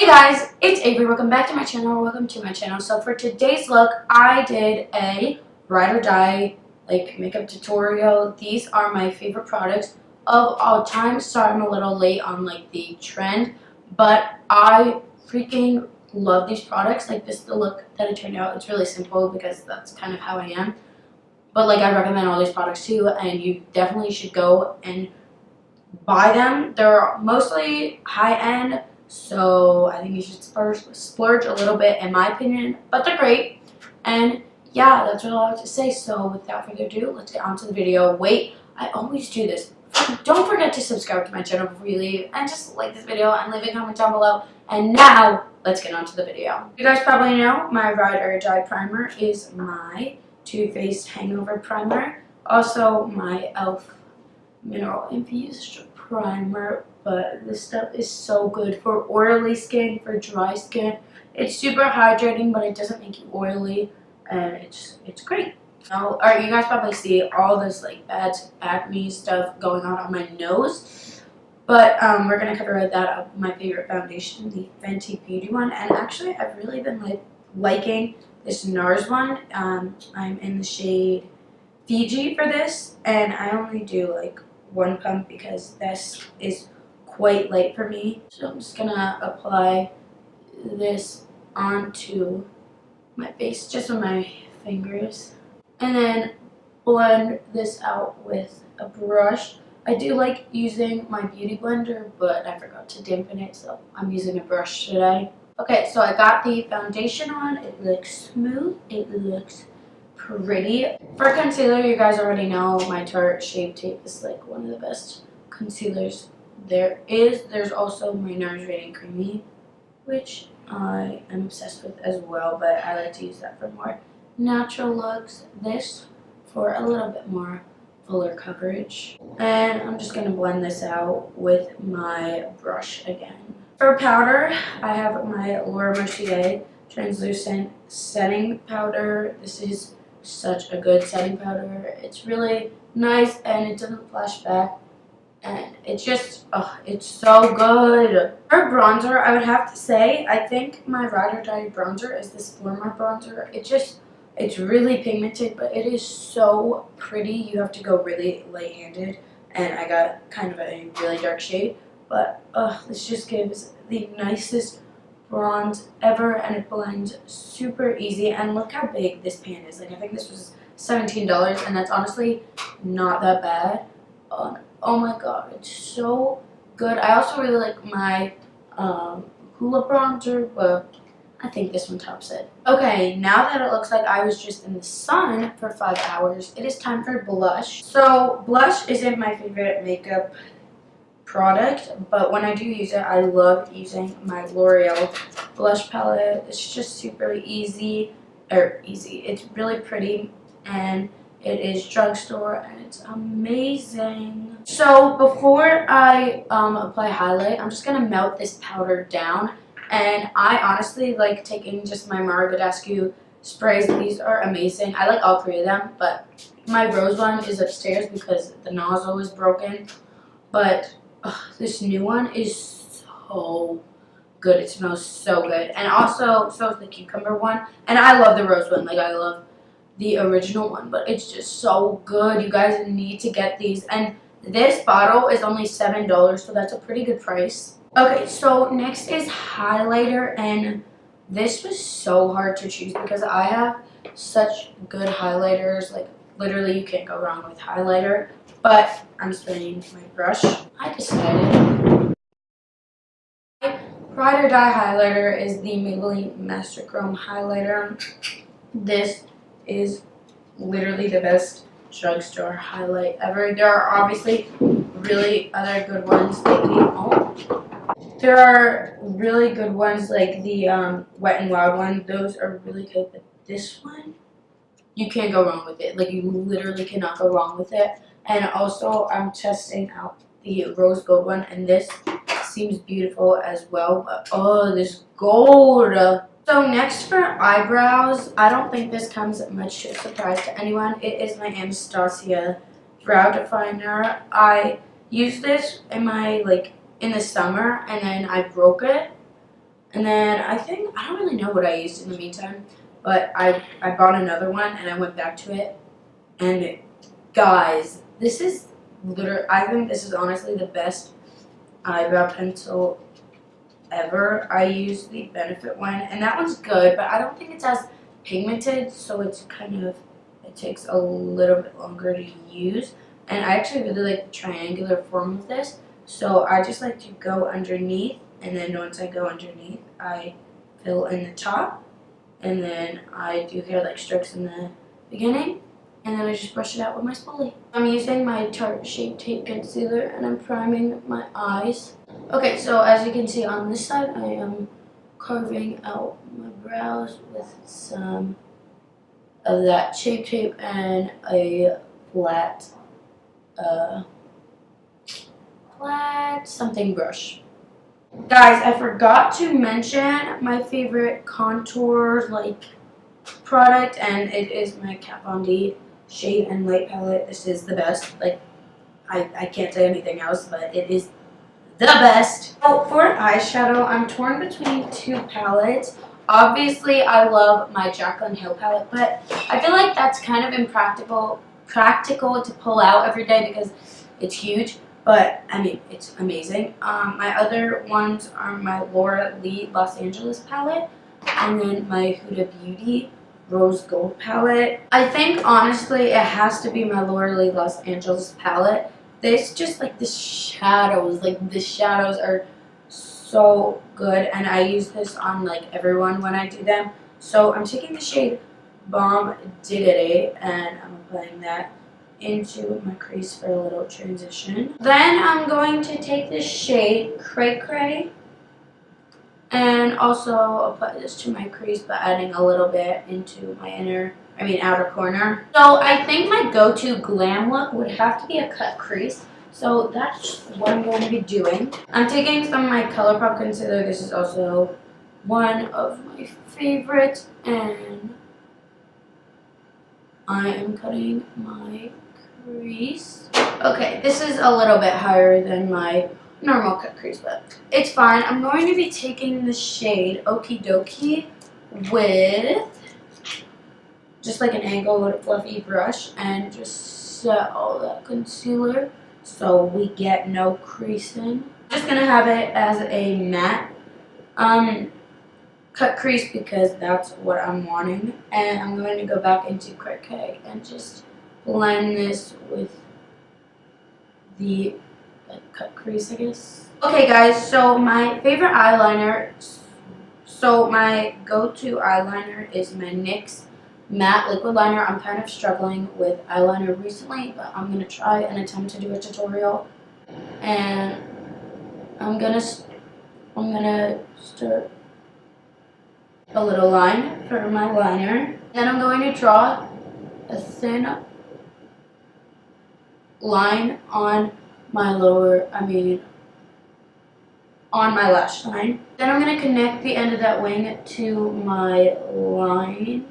Hey guys, it's Avery. Welcome back to my channel. Welcome to my channel. So for today's look, I did a ride or die makeup tutorial. These are my favorite products of all time. Sorry I'm a little late on the trend, but I freaking love these products. This is the look that it turned out. It's really simple because that's kind of how I am. But I recommend all these products too, and you definitely should go and buy them. They're mostly high-end, so I think you should splurge a little bit in my opinion, but they're great. And yeah, that's all I have to say. So without further ado, let's get on to the video. Wait, I always do this. Don't forget to subscribe to my channel before you leave, and just like this video and leave a comment down below. And now, let's get on to the video. You guys probably know my Ride or Die primer is my Too Faced Hangover Primer. Also, my e.l.f. mineral infused primer, but this stuff is so good for oily skin, for dry skin. It's super hydrating, but it doesn't make you oily, and it's great. Now, alright, you guys probably see all this bad acne stuff going on my nose, but we're gonna cover that up. My favorite foundation, the Fenty Beauty one, and actually I've really been liking this NARS one. I'm in the shade Fiji for this, and I only do one pump because this is quite light for me. So I'm just gonna apply this onto my face just with my fingers, and then blend this out with a brush. I do like using my beauty blender, but I forgot to dampen it, so I'm using a brush today. Okay, so I got the foundation on. It looks smooth. It looks pretty. For concealer, you guys already know my Tarte Shape Tape is one of the best concealers there is. There's also my NARS Radiant Creamy, which I am obsessed with as well, but I like to use that for more natural looks. This for a little bit more fuller coverage. And I'm just going to blend this out with my brush again. For powder, I have my Laura Mercier Translucent Setting Powder. This is such a good setting powder. It's really nice and it doesn't flash back, and it's just it's so good. For bronzer, I would have to say I think my Ride or Die bronzer is this Bloomer bronzer. It's really pigmented, but it is so pretty. You have to go really light-handed, and I got kind of a really dark shade, but this just gives the nicest bronze ever, and it blends super easy. And look how big this pan is. I think this was $17, and that's honestly not that bad. Oh my god, it's so good. I also really like my Hoola bronzer, but I think this one tops it. Okay, now that it looks like I was just in the sun for 5 hours, it is time for blush. So blush isn't my favorite makeup product, but when I do use it, I love using my L'Oreal blush palette. It's just super easy. It's really pretty, and it is drugstore, and it's amazing. So before I apply highlight, I'm just gonna melt this powder down, and I honestly like taking just my Mara Badescu sprays. These are amazing. I like all three of them, but my rose one is upstairs because the nozzle is broken, but this new one is so good. It smells so good. And also, so is the cucumber one. And I love the rose one. I love the original one. But it's just so good. You guys need to get these. And this bottle is only $7, so that's a pretty good price. Okay, so next is highlighter. And this was so hard to choose because I have such good highlighters. Literally, you can't go wrong with highlighter. But I'm spraying my brush. I decided my Ride or Die highlighter is the Maybelline Master Chrome highlighter. This is literally the best drugstore highlight ever. There are obviously really other good ones there are really good ones like the Wet n Wild one. Those are really good, but this one, you can't go wrong with it. You literally cannot go wrong with it. And also, I'm testing out the rose gold one, and this seems beautiful as well. But oh, this gold! So next for eyebrows, I don't think this comes much to a surprise to anyone. It is my Anastasia brow definer. I used this in my in the summer, and then I broke it. And then I don't really know what I used in the meantime, but I bought another one and I went back to it. And guys, this is literally, I think this is honestly the best eyebrow pencil ever. I use the Benefit one, and that one's good, but I don't think it's as pigmented, so it's kind of, it takes a little bit longer to use. And I actually really like the triangular form of this, so I just like to go underneath, and then once I go underneath, I fill in the top, and then I do hair like strokes in the beginning, and then I just brush it out with my spoolie. I'm using my Tarte Shape Tape Concealer, and I'm priming my eyes. Okay, so as you can see on this side, I am carving out my brows with some of that Shape Tape and a flat something brush. Guys, I forgot to mention my favorite contour product, and it is my Kat Von D Shade and Light palette. This is the best. Like, I can't say anything else, but it is the best. So for eyeshadow, I'm torn between two palettes. Obviously, I love my Jaclyn Hill palette, but I feel like that's kind of practical to pull out every day because it's huge. But I mean, it's amazing. My other ones are my Laura Lee Los Angeles palette, and then my Huda Beauty Rose Gold palette. I think honestly, it has to be my Laura Lee Los Angeles palette. This just like the shadows are so good, and I use this on like everyone when I do them. So I'm taking the shade Bomb Diggity, and I'm applying that into my crease for a little transition. Then I'm going to take this shade Cray Cray and also apply this to my crease by adding a little bit into my outer corner. So I think my go-to glam look would have to be a cut crease. So that's what I'm going to be doing. I'm taking some of my ColourPop concealer. This is also one of my favorites, and I am cutting my crease. Okay, this is a little bit higher than my normal cut crease, but it's fine. I'm going to be taking the shade Okie Dokie with just like an angled fluffy brush and just set all that concealer so we get no creasing. I'm just gonna have it as a matte cut crease because that's what I'm wanting, and I'm going to go back into Cray Cray and just blend this with the cut crease, I guess. Okay guys, so my favorite eyeliner, my go-to eyeliner is my NYX matte liquid liner. I'm kind of struggling with eyeliner recently, but I'm going to try and attempt to do a tutorial. And I'm gonna start a little line for my liner. Then I'm going to draw a thin line on my on my lash line. Then I'm going to connect the end of that wing to my line.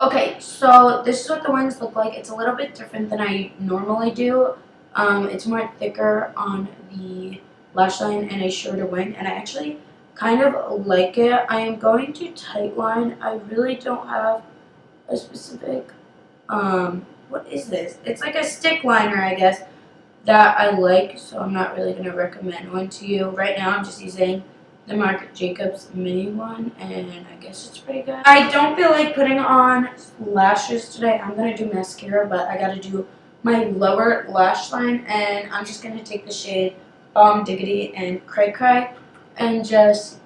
Okay, so this is what the wings look like. It's a little bit different than I normally do. It's more thicker on the lash line and a shorter wing, and I actually kind of like it. I am going to tight line. I really don't have a specific, what is this? It's like a stick liner, I guess, that I like, so I'm not really going to recommend one to you. Right now I'm just using the Marc Jacobs mini one, and I guess it's pretty good. I don't feel like putting on lashes today. I'm going to do mascara, but I got to do my lower lash line, and I'm just going to take the shade Bomb Diggity and Cray Cray and just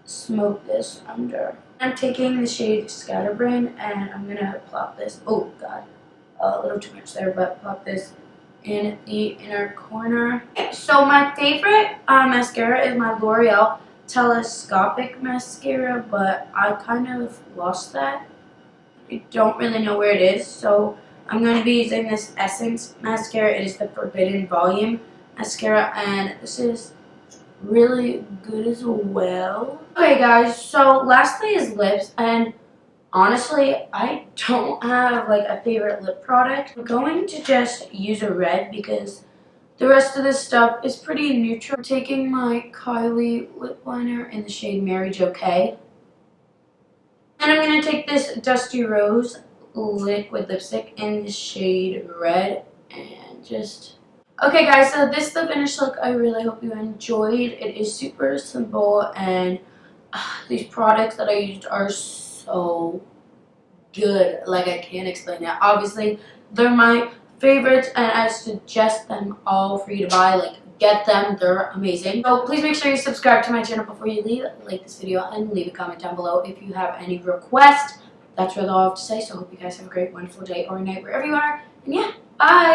smoke this under. I'm taking the shade Scatterbrain, and I'm going to plop this, oh god, a little too much there, but plop this in the inner corner. So my favorite mascara is my L'Oreal Telescopic Mascara, but I kind of lost that. I don't really know where it is, so I'm going to be using this Essence mascara. It is the Forbidden Volume mascara, and this is really good as well. Okay guys, so lastly is lips, and honestly, I don't have like a favorite lip product. I'm going to just use a red because The rest of this stuff is pretty neutral. I'm taking my Kylie lip liner in the shade Mary Jo K. And I'm going to take this Dusty Rose liquid lipstick in the shade Red and just... Okay guys, so this is the finished look. I really hope you enjoyed. It is super simple, and these products that I used are so good. Like, I can't explain it. Obviously, they're my favorites, and I suggest them all for you to buy. Like, get them. They're amazing. So please make sure you subscribe to my channel before you leave. Like this video and leave a comment down below if you have any requests. That's really all I have to say. So I hope you guys have a great, wonderful day or night wherever you are. And yeah, bye.